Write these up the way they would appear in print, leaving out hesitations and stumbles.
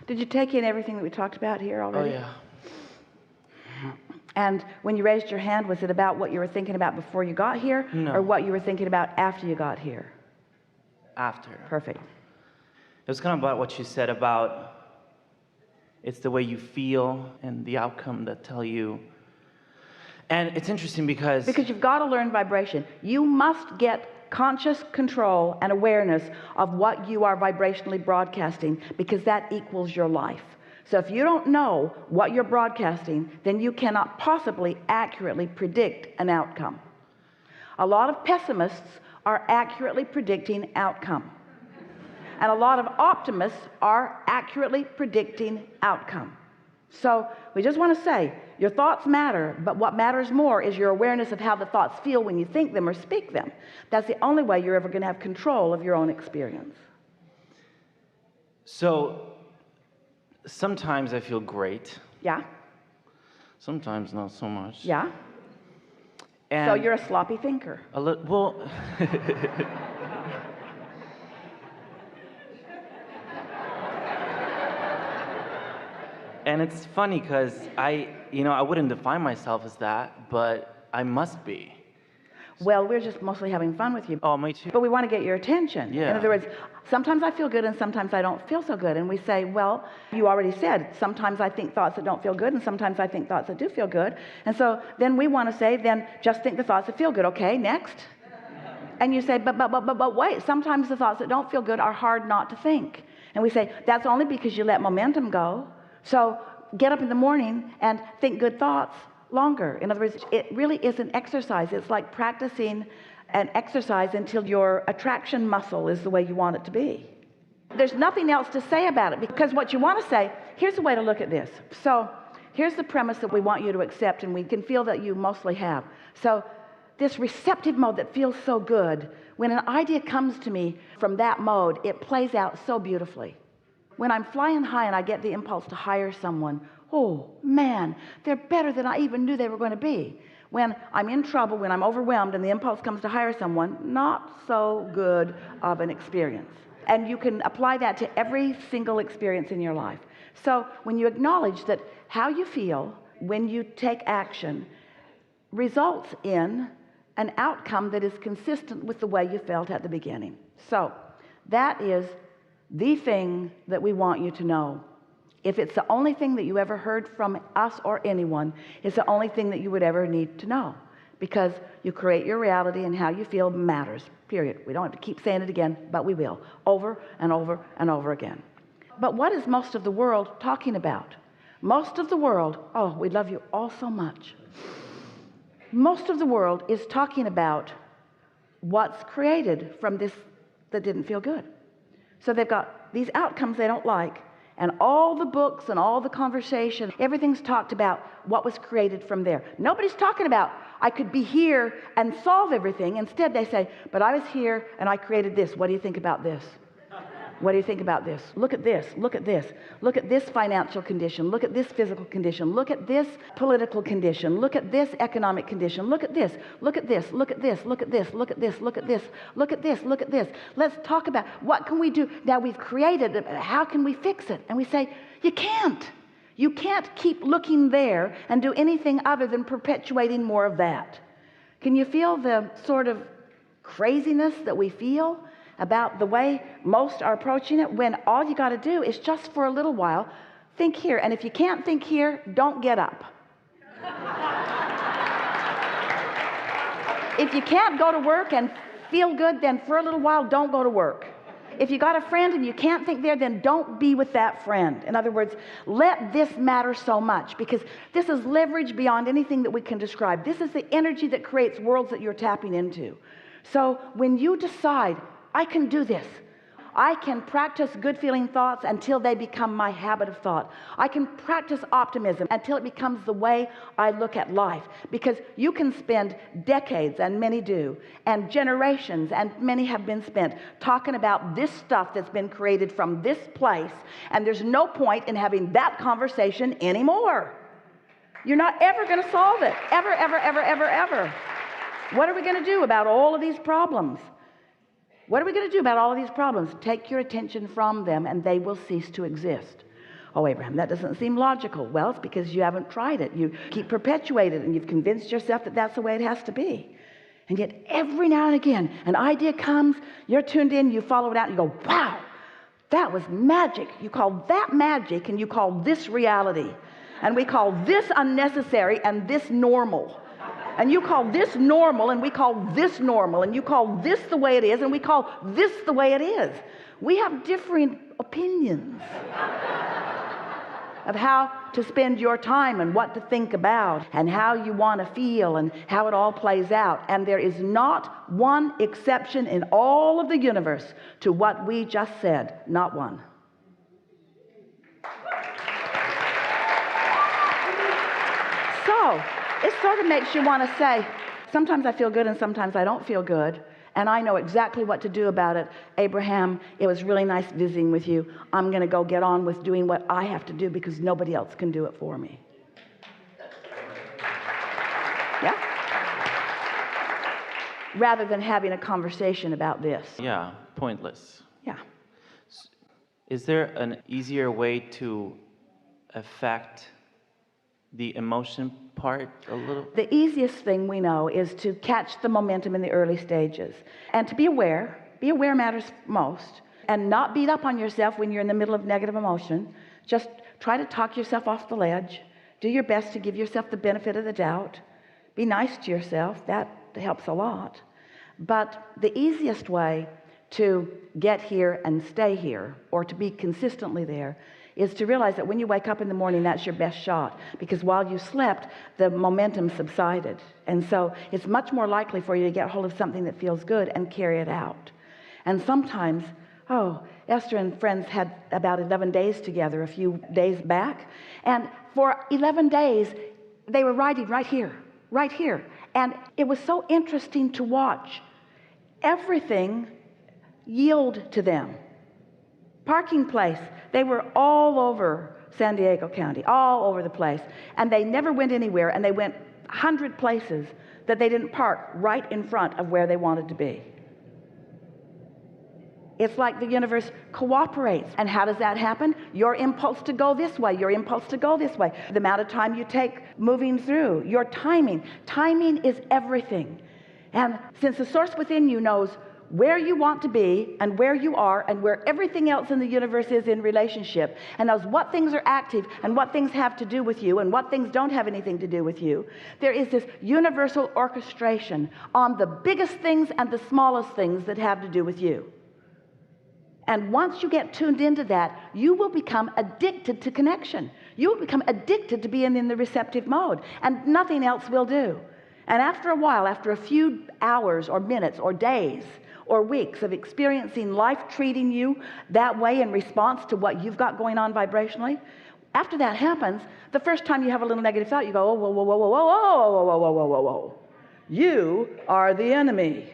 Did you take in everything that we talked about here already? Oh, yeah. And when you raised your hand, was it about what you were thinking about before you got here? No. Or what you were thinking about after you got here? After. Perfect. It was kind of about what you said about it's the way you feel and the outcome that tell you. And it's interesting because you've got to learn vibration. You must get conscious control and awareness of what you are vibrationally broadcasting, because that equals your life. So if you don't know what you're broadcasting, then you cannot possibly accurately predict an outcome. A lot of pessimists are accurately predicting outcome. And a lot of optimists are accurately predicting outcome. So we just want to say, your thoughts matter, but what matters more is your awareness of how the thoughts feel when you think them or speak them. That's the only way you're ever going to have control of your own experience. So sometimes I feel great. Yeah? Sometimes not so much. Yeah? And so you're a sloppy thinker. Well, and it's funny because I wouldn't define myself as that, but I must be. Well, we're just mostly having fun with you. Oh, me too. But we want to get your attention. Yeah. In other words, sometimes I feel good and sometimes I don't feel so good. And we say, well, you already said, sometimes I think thoughts that don't feel good and sometimes I think thoughts that do feel good. And so then we want to say, then just think the thoughts that feel good. Okay, next. And you say, but wait, sometimes the thoughts that don't feel good are hard not to think. And we say, that's only because you let momentum go. So get up in the morning and think good thoughts longer. In other words, it really is an exercise. It's like practicing an exercise until your attraction muscle is the way you want it to be. There's nothing else to say about it, because what you want to say, here's a way to look at this. So here's the premise that we want you to accept, and we can feel that you mostly have. So this receptive mode that feels so good, when an idea comes to me from that mode, it plays out so beautifully. When I'm flying high and I get the impulse to hire someone, oh man, they're better than I even knew they were going to be. When I'm in trouble, when I'm overwhelmed and the impulse comes to hire someone, not so good of an experience. And you can apply that to every single experience in your life. So when you acknowledge that how you feel when you take action results in an outcome that is consistent with the way you felt at the beginning. So that is the thing that we want you to know. If it's the only thing that you ever heard from us or anyone, it's the only thing that you would ever need to know, because you create your reality, and how you feel matters, period. We don't have to keep saying it again, but we will, over and over and over again. But what is most of the world talking about? Most of the world, oh, we love you all so much. Most of the world is talking about what's created from this that didn't feel good. So they've got these outcomes they don't like, and all the books and all the conversation, everything's talked about what was created from there. Nobody's talking about, I could be here and solve everything. Instead, they say, but I was here and I created this. What do you think about this? What do you think about this? Look at this. Look at this. Look at this financial condition. Look at this physical condition. Look at this political condition. Look at this economic condition. Look at this. Look at this. Look at this. Look at this. Look at this. Look at this. Look at this. Look at this. Let's talk about what can we do now we've created it. How can we fix it? And we say, you can't. You can't keep looking there and do anything other than perpetuating more of that. Can you feel the sort of craziness that we feel about the way most are approaching it, when all you got to do is just for a little while think here, and if you can't think here, don't get up. If you can't go to work and feel good, then for a little while don't go to work. If you got a friend and you can't think there, then don't be with that friend. In other words, let this matter so much, because this is leverage beyond anything that we can describe. This is the energy that creates worlds that you're tapping into. So when you decide, I can do this. I can practice good feeling thoughts until they become my habit of thought. I can practice optimism until it becomes the way I look at life. Because you can spend decades, and many do, and generations, and many have been spent talking about this stuff that's been created from this place, and there's no point in having that conversation anymore. You're not ever going to solve it. Ever, ever, ever, ever, ever. What are we going to do about all of these problems? What are we going to do about all of these problems? Take your attention from them and they will cease to exist. Oh, Abraham, that doesn't seem logical. Well, it's because you haven't tried it. You keep perpetuating it, and you've convinced yourself that that's the way it has to be. And yet every now and again, an idea comes, you're tuned in, you follow it out, and you go, wow, that was magic. You call that magic, and you call this reality. And we call this unnecessary and this normal. And you call this normal, and we call this normal. And you call this the way it is, and we call this the way it is. We have different opinions of how to spend your time and what to think about and how you want to feel and how it all plays out. And there is not one exception in all of the universe to what we just said. Not one. So it sort of makes you want to say, sometimes I feel good and sometimes I don't feel good. And I know exactly what to do about it. Abraham, it was really nice visiting with you. I'm going to go get on with doing what I have to do because nobody else can do it for me. Yeah? Rather than having a conversation about this. Yeah, pointless. Yeah. Is there an easier way to affect the emotion part a little? The easiest thing we know is to catch the momentum in the early stages and to be aware. Be aware matters most, and not beat up on yourself when you're in the middle of negative emotion. Just try to talk yourself off the ledge. Do your best to give yourself the benefit of the doubt. Be nice to yourself. That helps a lot. But the easiest way to get here and stay here, or to be consistently there, is to realize that when you wake up in the morning, that's your best shot, because while you slept, the momentum subsided. And so it's much more likely for you to get hold of something that feels good and carry it out. And sometimes, Esther and friends had about 11 days together a few days back, and for 11 days they were riding right here, and it was so interesting to watch everything yield to them. Parking place, they were all over San Diego County, all over the place, and they never went anywhere, and they went 100 places that they didn't park right in front of where they wanted to be. It's like the universe cooperates. And how does that happen? Your impulse to go this way, your impulse to go this way, the amount of time you take moving through, your timing. Timing is everything. And since the source within you knows where you want to be and where you are and where everything else in the universe is in relationship, and knows what things are active and what things have to do with you and what things don't have anything to do with you, there is this universal orchestration on the biggest things and the smallest things that have to do with you. And once you get tuned into that, you will become addicted to connection. You will become addicted to being in the receptive mode, and nothing else will do. And after a while, after a few hours or minutes or days or weeks of experiencing life treating you that way in response to what you've got going on vibrationally, after that happens, the first time you have a little negative thought, you go, whoa, whoa, whoa, whoa, whoa, whoa, whoa, whoa, whoa, whoa, whoa, whoa. You are the enemy.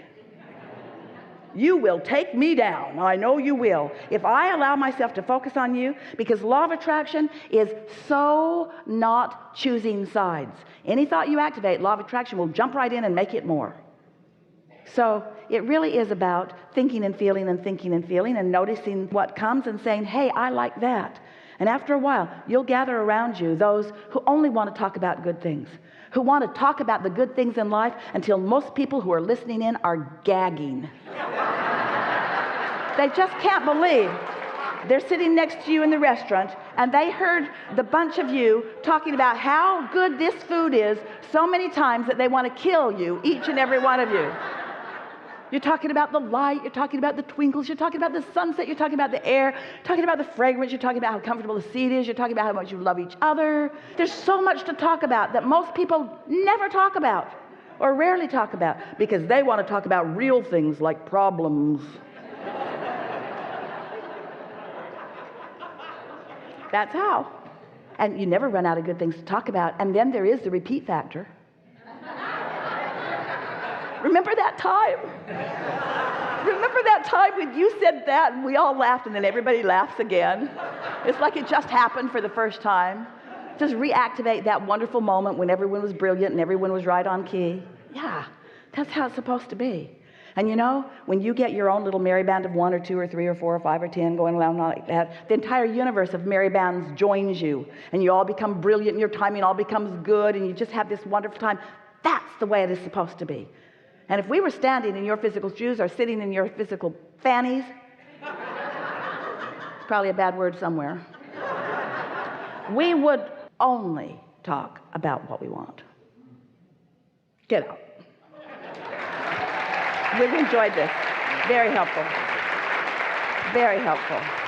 You will take me down. I know you will. If I allow myself to focus on you, because law of attraction is so not choosing sides. Any thought you activate, law of attraction will jump right in and make it more. So it really is about thinking and feeling and thinking and feeling and noticing what comes and saying, hey, I like that. And after a while, you'll gather around you those who only want to talk about good things, who want to talk about the good things in life until most people who are listening in are gagging. They just can't believe they're sitting next to you in the restaurant and they heard the bunch of you talking about how good this food is so many times that they want to kill you, each and every one of you. You're talking about the light, you're talking about the twinkles, you're talking about the sunset, you're talking about the air, talking about the fragrance, you're talking about how comfortable the seat is, you're talking about how much you love each other. There's so much to talk about that most people never talk about or rarely talk about because they want to talk about real things like problems. That's how. And you never run out of good things to talk about. And then there is the repeat factor. Remember that time? Remember that time when you said that and we all laughed and then everybody laughs again? It's like it just happened for the first time. Just reactivate that wonderful moment when everyone was brilliant and everyone was right on key. Yeah, that's how it's supposed to be. And you know, when you get your own little merry band of 1 or 2 or 3 or 4 or 5 or 10 going around like that, the entire universe of merry bands joins you, and you all become brilliant, and your timing all becomes good, and you just have this wonderful time. That's the way it is supposed to be. And if we were standing in your physical shoes or sitting in your physical fannies, probably a bad word somewhere, we would only talk about what we want. Get out. We've enjoyed this. Very helpful. Very helpful.